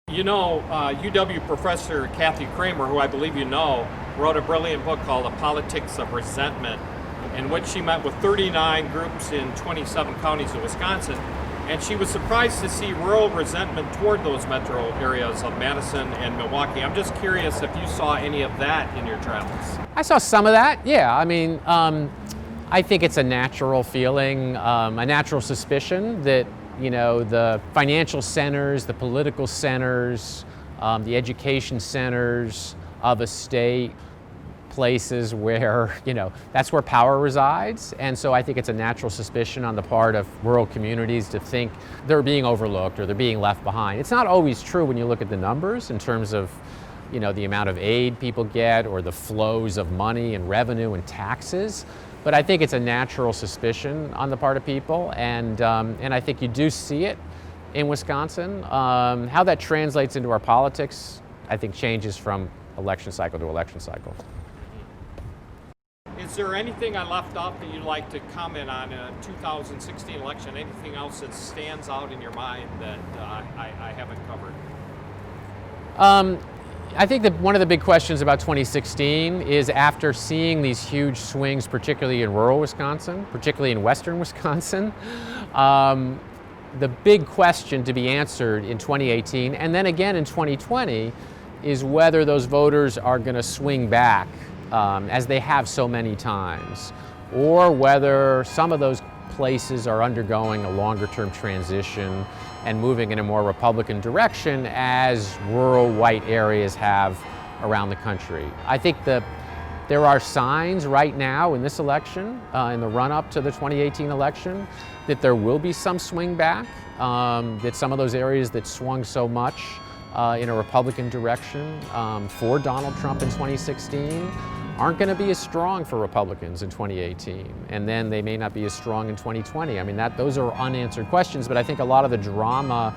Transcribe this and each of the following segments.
You know, UW professor Kathy Kramer, who I believe you know, wrote a brilliant book called The Politics of Resentment, in which she met with 39 groups in 27 counties of Wisconsin, and she was surprised to see rural resentment toward those metro areas of Madison and Milwaukee. I'm just curious if you saw any of that in your travels. I saw some of that, yeah. I mean, I think it's a natural feeling, a natural suspicion that the financial centers, the political centers, the education centers of a state, places where, that's where power resides. And so I think it's a natural suspicion on the part of rural communities to think they're being overlooked or they're being left behind. It's not always true when you look at the numbers in terms of, the amount of aid people get or the flows of money and revenue and taxes. But I think it's a natural suspicion on the part of people, and I think you do see it in Wisconsin. How that translates into our politics, I think, changes from election cycle to election cycle. Is there anything I left off that you'd like to comment on in a 2016 election? Anything else that stands out in your mind that I haven't covered? I think that one of the big questions about 2016 is, after seeing these huge swings, particularly in rural Wisconsin, particularly in western Wisconsin, the big question to be answered in 2018 and then again in 2020 is whether those voters are going to swing back as they have so many times, or whether some of those places are undergoing a longer-term transition and moving in a more Republican direction as rural white areas have around the country. I think that there are signs right now in this election, in the run-up to the 2018 election, that there will be some swing back, that some of those areas that swung so much in a Republican direction for Donald Trump in 2016 aren't going to be as strong for Republicans in 2018, and then they may not be as strong in 2020. I mean, those are unanswered questions, but I think a lot of the drama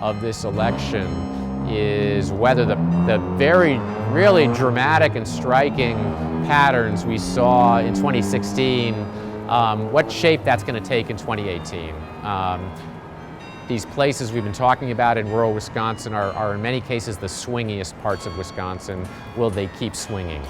of this election is whether the very, really dramatic and striking patterns we saw in 2016, what shape that's going to take in 2018. These places we've been talking about in rural Wisconsin are in many cases the swingiest parts of Wisconsin. Will they keep swinging?